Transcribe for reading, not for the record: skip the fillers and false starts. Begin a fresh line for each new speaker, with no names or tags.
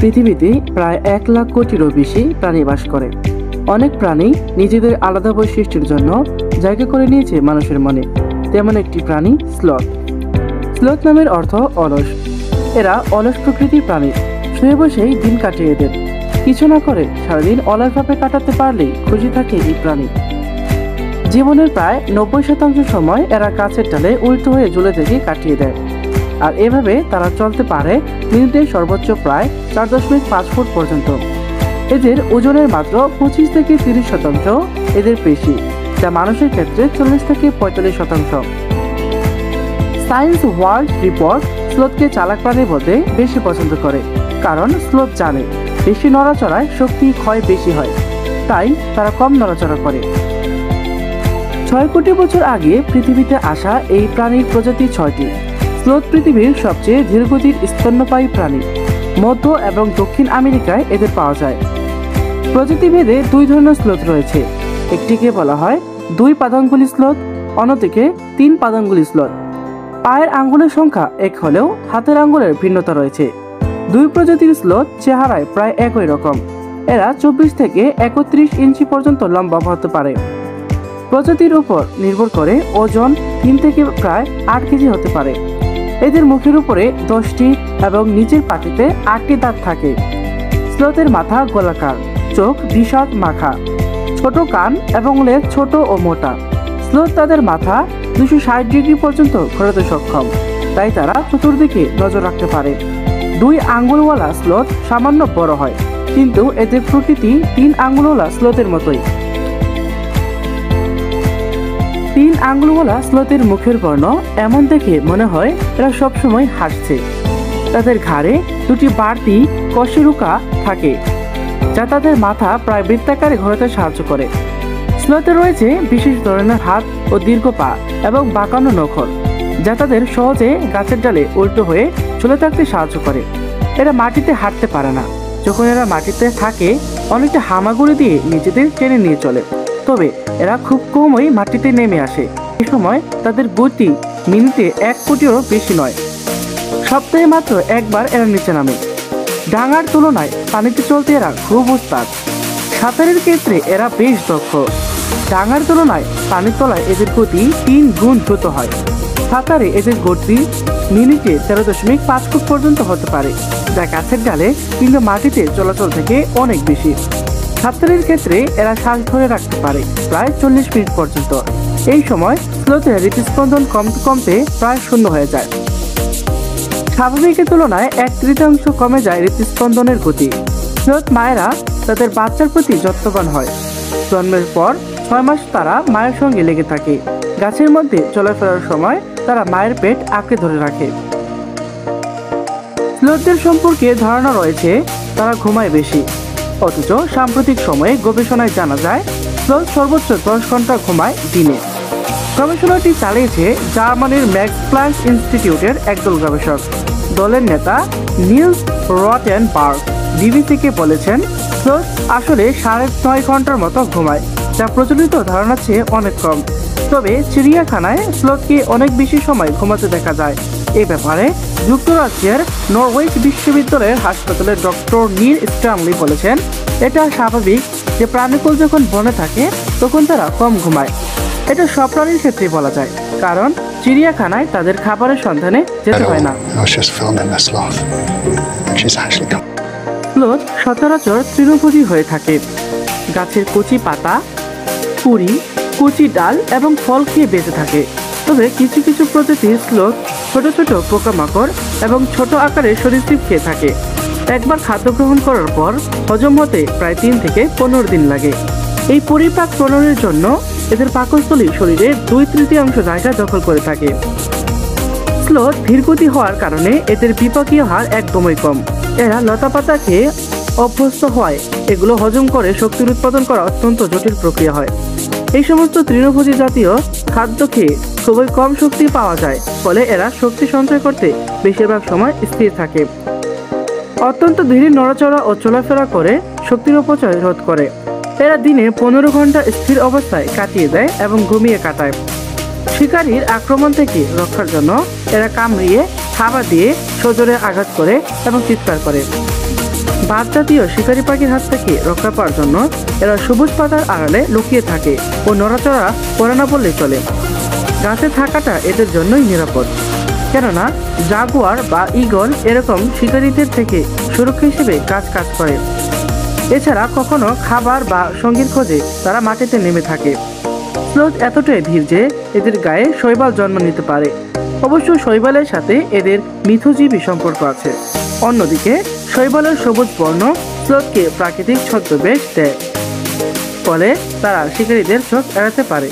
পৃথিবীতে প্রায় 1 লাখ কোটিরও বেশি প্রাণী বাস করে। অনেক প্রাণী নিজেদের আলাদা বৈশিষ্ট্যের জন্য জায়গা করে নিয়েছে মানুষের মনে। তেমন একটি প্রাণী স্লথ। স্লথ নামের অর্থ অলস। এরা অলস প্রকৃতির প্রাণী। শুয়ে বসেই দিন কাটিয়ে দেন। কিছু না করে সারাদিন অলসভাবে কাটাতে পারলেই খুশি থাকে এই প্রাণী। জীবনের প্রায় 90% সময় এরা গাছের ডালে উল্টো হয়ে ঝুলে থেকে কাটিয়ে দেয়। আর এভাবে তারা চলতে পারে মিনিটে সর্বোচ্চ প্রায় 4.5 ফুট পর্যন্ত। এদের ওজনের মাত্র 25 থেকে 30% এদের পেশি, যা মানুষের ক্ষেত্রে 40 থেকে 45%। সায়েন্স ওয়ার্ল্ড রিপোর্ট স্লথকে চালাক প্রাণী বলতে বেশি পছন্দ করে, কারণ স্লথ জানে বেশি নড়াচড়ায় শক্তি ক্ষয় বেশি হয়, তাই তারা কম নড়াচড়া করে। 6 কোটি বছর আগে পৃথিবীতে আসা এই প্রাণীর প্রজাতি 6টি। স্লথ পৃথিবীর সবচেয়ে ধীরগতির স্তন্যপায়ী প্রাণী। মধ্য এবং দক্ষিণ আমেরিকায় এদের পাওয়া যায়। প্রজাতিভেদে 2 ধরনের স্লথ রয়েছে। একটিকে বলা হয় 2 পাদাঙ্গুলি স্লথ, অন্যদিকে 3 পাদাঙ্গুলি স্লথ। পায়ের আঙ্গুলের সংখ্যা 1 হলেও হাতের আঙ্গুলের ভিন্নতা রয়েছে। 2 প্রজাতির স্লথ চেহারায় প্রায় একই রকম। এরা 24 থেকে 31 ইঞ্চি পর্যন্ত লম্বা হতে পারে। প্রজাতির উপর নির্ভর করে ওজন 3 থেকে প্রায় 8 কেজি হতে পারে। এদের মুখের উপরে 10টি এবং নিচের পাটিতে 8টি দাঁত থাকে। স্লথের মাথা গোলাকার, চোখ বিশদ মাখা, ছোট কান এবং লেজ ছোট ও মোটা। স্লথ তাদের মাথা 260 ডিগ্রি পর্যন্ত ঘোরাতে সক্ষম, তাই তারা চতুর্দিকে নজর রাখতে পারে। 2 আঙ্গুলওয়ালা স্লথ সামান্য বড় হয়, কিন্তু এদের প্রকৃতি 3 আঙ্গুলওয়ালা স্লথের মতোই। 3 আঙ্গুলওয়ালা স্লথের মুখের বর্ণ এমন দেখে মনে হয় এরা সবসময় হাসছে। তাদের ঘাড়ে 2টি বাড়তি কশেরুকা থাকে, যা তাদের মাথা প্রায় বৃত্তাকারে ঘোরাতে সাহায্য করে। স্লথে রয়েছে বিশেষ ধরনের হাত ও দীর্ঘ পা এবং বাঁকানো নখর, যা তাদের সহজে গাছের ডালে উল্টো হয়ে ঝুলে থাকতে সাহায্য করে। এরা মাটিতে হাঁটতে পারে না। যখন এরা মাটিতে থাকে, অনেকটা হামাগুড়ি দিয়ে নিজেদের টেনে নিয়ে চলে, তবে এরা খুব কমই মাটিতে নেমে আসে। এ সময় তাদের গতি মিনিটে 1 কোটিরও বেশি নয়। সপ্তাহে মাত্র একবার এরা নিচে নামে। ডাঙার তুলনায় পানিতে চলতে এরা খুব উস্তাদ। সাঁতারের ক্ষেত্রে এরা বেশ দক্ষ। ডাঙার তুলনায় পানির তলায় এদের গতি 3 গুণ দ্রুত হয়। সাঁতারে এদের গতি মিনিটে 13.5 ফুট পর্যন্ত হতে পারে, যা গাছের ডালে কিংবা মাটিতে চলাচল থেকে অনেক বেশি। সাঁতারের ক্ষেত্রে এরা শ্বাস ধরে রাখতে পারে প্রায় 40 মিনিট পর্যন্ত। এই সময় স্লথের হৃদস্পন্দন কমতে কমতে প্রায় শূন্য হয়ে যায়। স্বাভাবিকের তুলনায় 1/3 কমে যায় হৃদস্পন্দনের গতি। স্লথ মায়েরা তাদের বাচ্চার প্রতি যত্নবান হয়। জন্মের পর 6 মাস তারা মায়ের সঙ্গে লেগে থাকে। গাছের মধ্যে চলাফেরার সময় তারা মায়ের পেট আঁকড়ে ধরে রাখে। স্লথদের সম্পর্কে ধারণা রয়েছে তারা ঘুমায় বেশি, অথচ সাম্প্রতিক সময়ে গবেষণায় জানা যায় স্লথ সর্বোচ্চ 10 ঘন্টা ঘুমায় দিনে। গবেষণাটি চালিয়েছে জার্মানির ম্যাক্স প্ল্যাঙ্ক ইনস্টিটিউটের একদল গবেষক। দলের নেতা নিলস রটেনবার্গ বিবিসিকে বলেছেন, স্লথ আসলে 9.5 ঘন্টার মতো ঘুমায়, যা প্রচলিত ধারণার চেয়ে অনেক কম। তবে চিড়িয়াখানায় স্লথকে অনেক বেশি সময় ঘুমাতে দেখা যায়। এ ব্যাপারে যুক্তরাজ্যের নরউইচ বিশ্ববিদ্যালয়ের হাসপাতালের ডক্টর নীল স্ট্যামলি বলেছেন, এটা স্বাভাবিক যে প্রাণীকুল যখন বনে থাকে তখন তারা কম ঘুমায়। এটা সব প্রাণীর ক্ষেত্রে বলা যায়, কারণ চিড়িয়াখানায় তাদের খাবারের সন্ধানে যেতে হয় না। স্লথ সচরাচর তৃণভোজী হয়ে থাকে। গাছের কচি পাতা, কুড়ি, কচি ডাল এবং ফল খেয়ে বেঁচে থাকে। তবে কিছু কিছু প্রজাতির স্লথ ছোট ছোট পোকামাকড় এবং ছোট আকারের সরীসৃপ খেয়ে থাকে। একবার খাদ্য গ্রহণ করার পর হজম হতে প্রায় 3 থেকে 15 দিন লাগে। এই পরিপাক প্রণয়নের জন্য এদের পাকস্থলী শরীরের 2/3 জায়গা দখল করে থাকে। স্লথ ধীরগতি হওয়ার কারণে এদের বিপাকীয় হার একদমই কম। এরা লতাপাতা খেয়ে অভ্যস্ত হয়। এগুলো হজম করে শক্তির উৎপাদন করা অত্যন্ত জটিল প্রক্রিয়া হয়। এই সমস্ত তৃণভোজী জাতীয় খাদ্য খেয়ে খুবই কম শক্তি পাওয়া যায়, ফলে এরা শক্তি সঞ্চয় করতে বেশিরভাগ সময় স্থির থাকে। অত্যন্ত ধীরে নড়াচড়া ও চলাফেরা করে শক্তির অপচয় রোধ করে। এরা দিনে 15 ঘন্টা স্থির অবস্থায় কাটিয়ে দেয় এবং ঘুমিয়ে কাটায়। শিকারীর আক্রমণ থেকে রক্ষার জন্য এরা কামড়িয়ে, থাবা দিয়ে সজোরে আঘাত করে এবং চিৎকার করে। বাজ জাতীয় শিকারী পাখির হাত থেকে রক্ষা পাওয়ার জন্য এরা সবুজ পাতার আড়ালে লুকিয়ে থাকে ও নড়াচড়া করে না বললেই চলে। গাছে থাকাটা এদের জন্যই নিরাপদ, কেননা জাগুয়ার বা ঈগল এরকম শিকারীদের থেকে সুরক্ষা হিসেবে কাজ করে। এছাড়া কখনো খাবার বা সঙ্গীর খোঁজে তারা মাটিতে নেমে থাকে। স্লোথ এতটাই ধীর যে এদের গায়ে শৈবাল জন্ম নিতে পারে। অবশ্য শৈবালের সাথে এদের মিথজীবী সম্পর্ক আছে। অন্যদিকে শৈবালের সবুজ বর্ণ স্লোথকে প্রাকৃতিক ছদ্মবেশ দেয়, ফলে তারা শিকারীদের চোখ এড়াতে পারে।